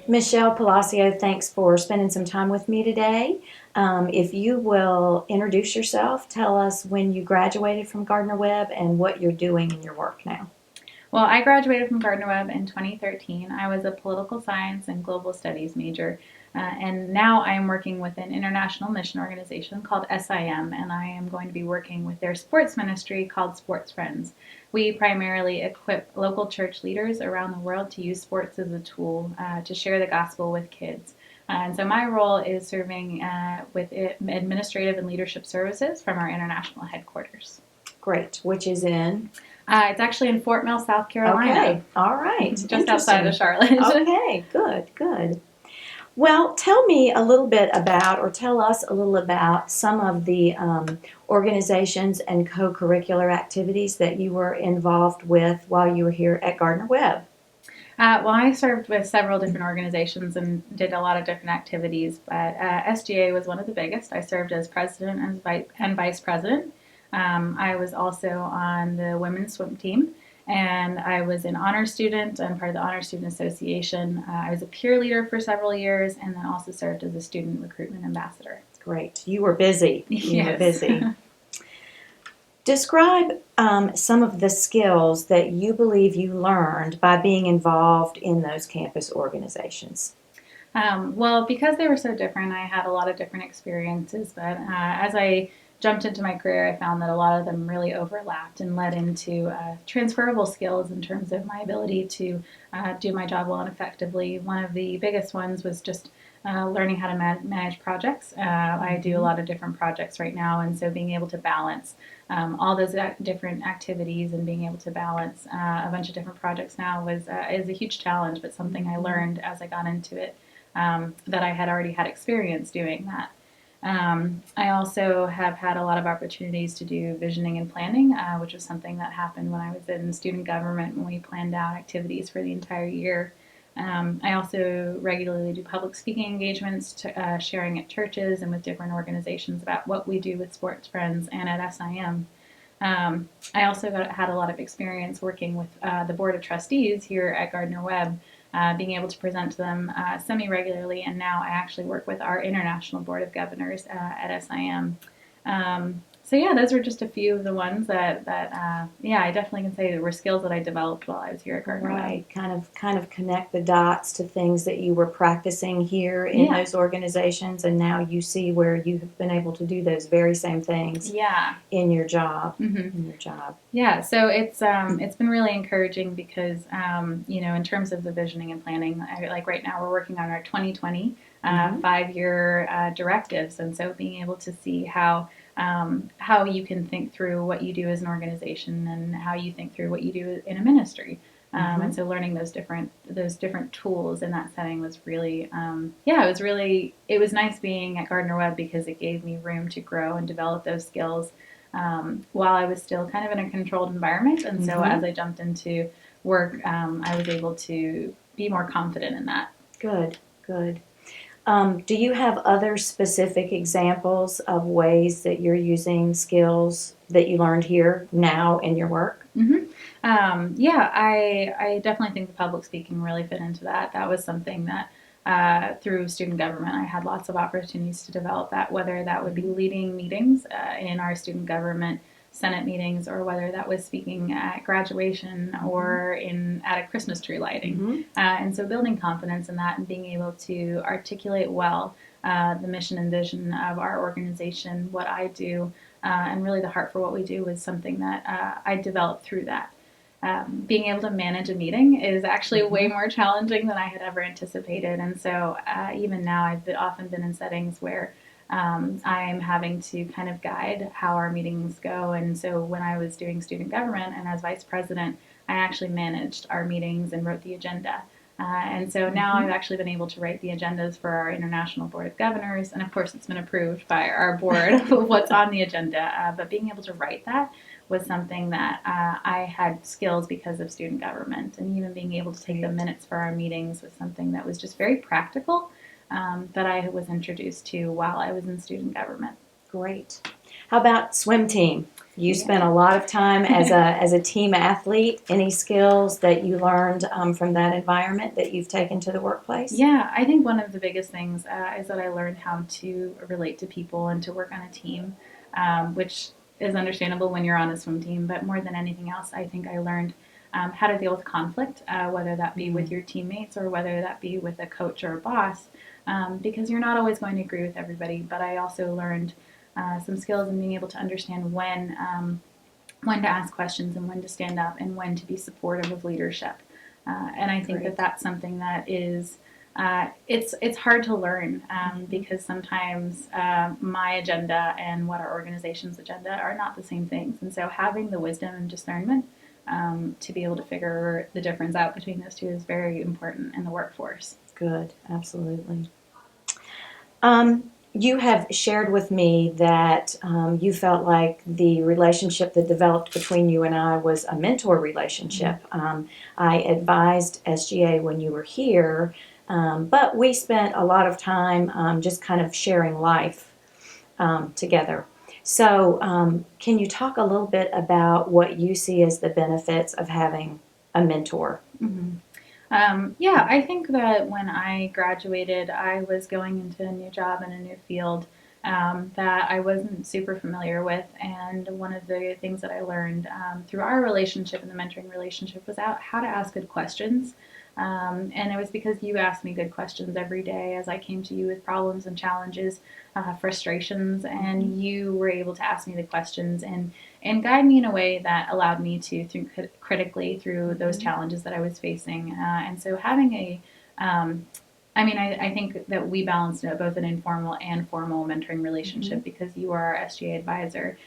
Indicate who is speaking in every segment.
Speaker 1: Michelle Palacio, thanks for spending some time with me today. If you will introduce yourself, tell us when you graduated from Gardner-Webb and what you're doing in your work now.
Speaker 2: Well, I graduated from Gardner-Webb in 2013. I was a political science and global studies major, and now I am working with an international mission organization called SIM, and I am going to be working with their sports ministry called Sports Friends. We primarily equip local church leaders around the world to use sports as a tool to share the gospel with kids. And so my role is serving with administrative and leadership services from our international headquarters.
Speaker 1: Great, which is in?
Speaker 2: It's actually in Fort Mill, South Carolina.
Speaker 1: Okay, all right.
Speaker 2: Just outside of Charlotte.
Speaker 1: Okay, good, good. Well, tell me a little bit about, or tell us a little about some of the organizations and co-curricular activities that you were involved with while you were here at Gardner-Webb.
Speaker 2: Well, I served with several different organizations and did a lot of different activities, but SGA was one of the biggest. I served as president and vice president. I was also on the women's swim team, and I was an honor student and part of the Honor Student Association. I was a peer leader for several years, and then also served as a student recruitment ambassador.
Speaker 1: Great. You were busy. You were
Speaker 2: Yes.
Speaker 1: busy. Describe some of the skills that you believe you learned by being involved in those campus organizations.
Speaker 2: Well, because they were so different, I had a lot of different experiences, but as I jumped into my career, I found that a lot of them really overlapped and led into transferable skills in terms of my ability to do my job well and effectively. One of the biggest ones was just learning how to manage projects. I do a lot of different projects right now, and so being able to balance all those different activities and being able to balance a bunch of different projects now is a huge challenge, but something I learned as I got into it, that I had already had experience doing that. I also have had a lot of opportunities to do visioning and planning, which was something that happened when I was in student government when we planned out activities for the entire year. I also regularly do public speaking engagements, sharing at churches and with different organizations about what we do with Sports Friends and at SIM. I also had a lot of experience working with the Board of Trustees here at Gardner-Webb, being able to present to them semi-regularly, and now I actually work with our International Board of Governors at SIM. So yeah, those were just a few of the ones that I definitely can say were skills that I developed while I was here at Gardner-Webb.
Speaker 1: Right, kind of connect the dots to things that you were practicing here in those organizations, and now you see where you have been able to do those very same things in your job. In your job.
Speaker 2: Yeah, so it's been really encouraging because in terms of the visioning and planning, like right now we're working on our 2020 5-year directives, and so being able to see how you can think through what you do as an organization and how you think through what you do in a ministry. And so learning those different tools in that setting was really, it was nice being at Gardner-Webb because it gave me room to grow and develop those skills while I was still kind of in a controlled environment. And so as I jumped into work, I was able to be more confident in that.
Speaker 1: Good, good. Do you have other specific examples of ways that you're using skills that you learned here now in your work?
Speaker 2: I definitely think the public speaking really fit into that. That was something that through student government I had lots of opportunities to develop that, whether that would be leading meetings in our student government Senate meetings, or whether that was speaking at graduation or at a Christmas tree lighting. And so building confidence in that and being able to articulate well the mission and vision of our organization, what I do, and really the heart for what we do was something that I developed through that. Being able to manage a meeting is actually way more challenging than I had ever anticipated. And so even now I've often been in settings where I'm having to kind of guide how our meetings go. And so when I was doing student government and as vice president, I actually managed our meetings and wrote the agenda. And so now I've actually been able to write the agendas for our International Board of Governors. And of course, it's been approved by our board of what's on the agenda. But being able to write that was something that I had skills because of student government. And even being able to take the minutes for our meetings was something that was just very practical. That I was introduced to while I was in student government.
Speaker 1: Great. How about swim team? You spent a lot of time as a team athlete. Any skills that you learned from that environment that you've taken to the workplace?
Speaker 2: Yeah, I think one of the biggest things is that I learned how to relate to people and to work on a team, which is understandable when you're on a swim team. But more than anything else, I think I learned how to deal with conflict, whether that be with your teammates or whether that be with a coach or a boss, because you're not always going to agree with everybody. But I also learned some skills in being able to understand when to ask questions and when to stand up and when to be supportive of leadership. And I think that that's something that is it's hard to learn because sometimes my agenda and what our organization's agenda are not the same things. And so having the wisdom and discernment to be able to figure the difference out between those two is very important in the workforce.
Speaker 1: Good, absolutely. You have shared with me that you felt like the relationship that developed between you and I was a mentor relationship. I advised SGA when you were here, but we spent a lot of time just kind of sharing life together. So, can you talk a little bit about what you see as the benefits of having a mentor?
Speaker 2: Mm-hmm. Yeah, I think that when I graduated, I was going into a new job in a new field that I wasn't super familiar with. And one of the things that I learned through our relationship and the mentoring relationship was how to ask good questions. And it was because you asked me good questions every day as I came to you with problems and challenges, frustrations, and you were able to ask me the questions and guide me in a way that allowed me to think critically through those challenges that I was facing. And so having I think that we balanced both an informal and formal mentoring relationship because you are our SGA advisor,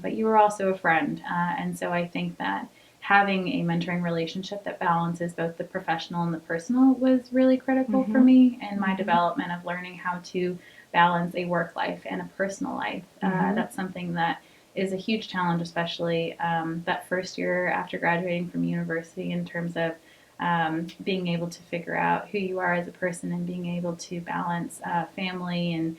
Speaker 2: but you were also a friend. And so I think that having a mentoring relationship that balances both the professional and the personal was really critical for me in my development of learning how to balance a work life and a personal life. That's something that is a huge challenge, especially that first year after graduating from university in terms of being able to figure out who you are as a person and being able to balance family and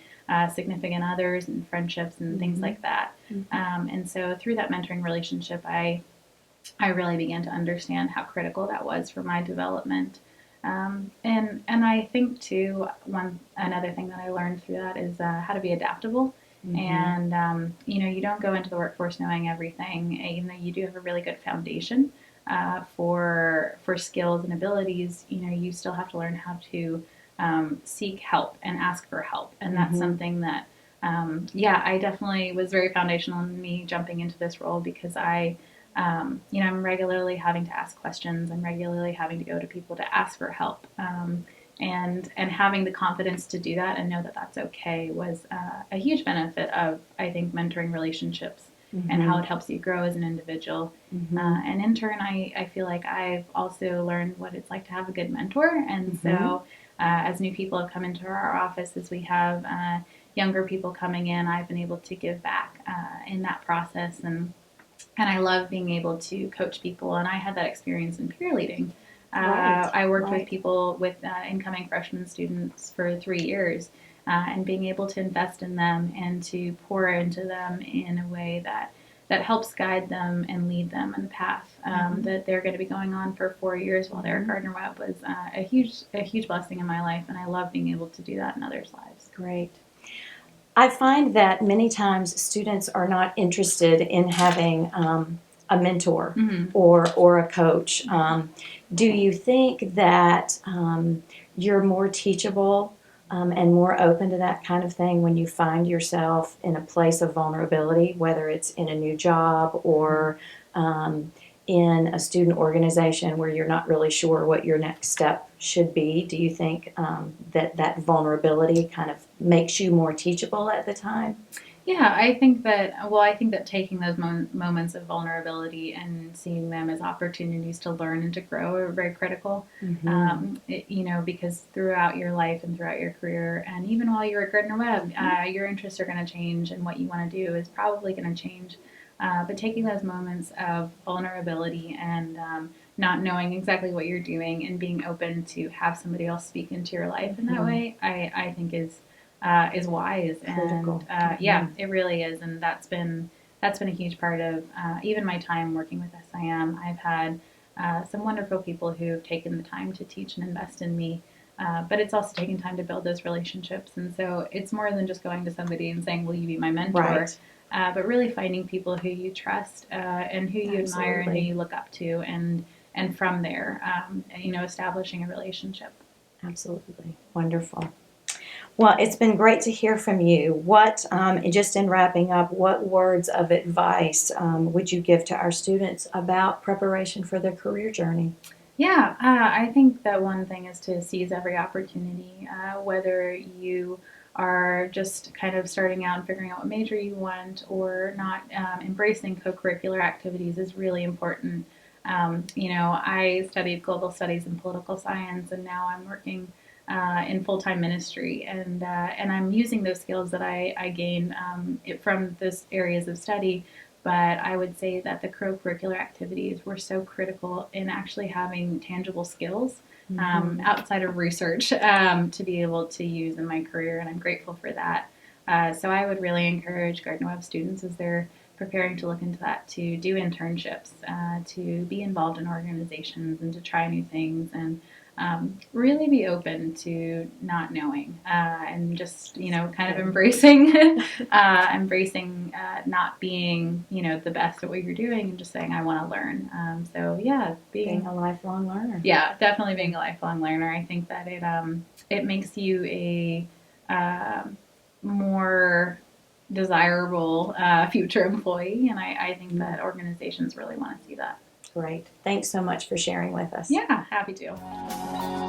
Speaker 2: significant others and friendships and things like that. And so through that mentoring relationship, I really began to understand how critical that was for my development. And I think too, another thing that I learned through that is how to be adaptable. And you don't go into the workforce knowing everything, even though you do have a really good foundation for skills and abilities. You still have to learn how to seek help and ask for help, and that's something that I definitely was very foundational in me jumping into this role because I'm regularly having to ask questions. I'm regularly having to go to people to ask for help. And having the confidence to do that and know that that's okay was a huge benefit of, I think, mentoring relationships and how it helps you grow as an individual. And in turn, I feel like I've also learned what it's like to have a good mentor. And so as new people have come into our office, as we have younger people coming in, I've been able to give back in that process. And I love being able to coach people, and I had that experience in peer leading. I worked with people with incoming freshman students for 3 years, and being able to invest in them and to pour into them in a way that helps guide them and lead them in the path that they're going to be going on for 4 years while they're at Gardner-Webb was a huge blessing in my life, and I love being able to do that in others' lives.
Speaker 1: Great. I find that many times students are not interested in having a mentor or a coach. Do you think that you're more teachable and more open to that kind of thing when you find yourself in a place of vulnerability, whether it's in a new job or in a student organization where you're not really sure what your next step should be? Do you think that vulnerability kind of makes you more teachable at the time?
Speaker 2: Yeah, I think that taking those moments of vulnerability and seeing them as opportunities to learn and to grow are very critical. Because throughout your life and throughout your career, and even while you're at Gardner-Webb, your interests are going to change, and what you want to do is probably going to change. But taking those moments of vulnerability and not knowing exactly what you're doing and being open to have somebody else speak into your life in that way, I think is wise.
Speaker 1: Critical.
Speaker 2: And it really is. And that's been that's been a huge part of even my time working with SIM. I've had some wonderful people who have taken the time to teach and invest in me. But it's also taking time to build those relationships. And so it's more than just going to somebody and saying, will you be my mentor?
Speaker 1: Right.
Speaker 2: But really finding people who you trust and who you admire and who you look up to. And from there, establishing a relationship.
Speaker 1: Absolutely. Wonderful. Well, it's been great to hear from you. What, just in wrapping up, what words of advice would you give to our students about preparation for their career journey?
Speaker 2: Yeah, I think that one thing is to seize every opportunity, whether you are just kind of starting out and figuring out what major you want or not. Embracing co-curricular activities is really important. I studied global studies and political science, and now I'm working in full-time ministry, and I'm using those skills that I gained from those areas of study. But I would say that the co-curricular activities were so critical in actually having tangible skills outside of research to be able to use in my career, and I'm grateful for that. So I would really encourage Gardner-Webb students as they're preparing to look into that to do internships, to be involved in organizations, and to try new things, and really be open to not knowing and just kind of embracing not being the best at what you're doing, and just saying I want to learn. So yeah,
Speaker 1: Being a lifelong learner.
Speaker 2: Yeah, definitely being a lifelong learner. I think that it makes you a more desirable future employee, and I think that organizations really want to see that.
Speaker 1: Great. Thanks so much for sharing with us.
Speaker 2: Yeah, happy to.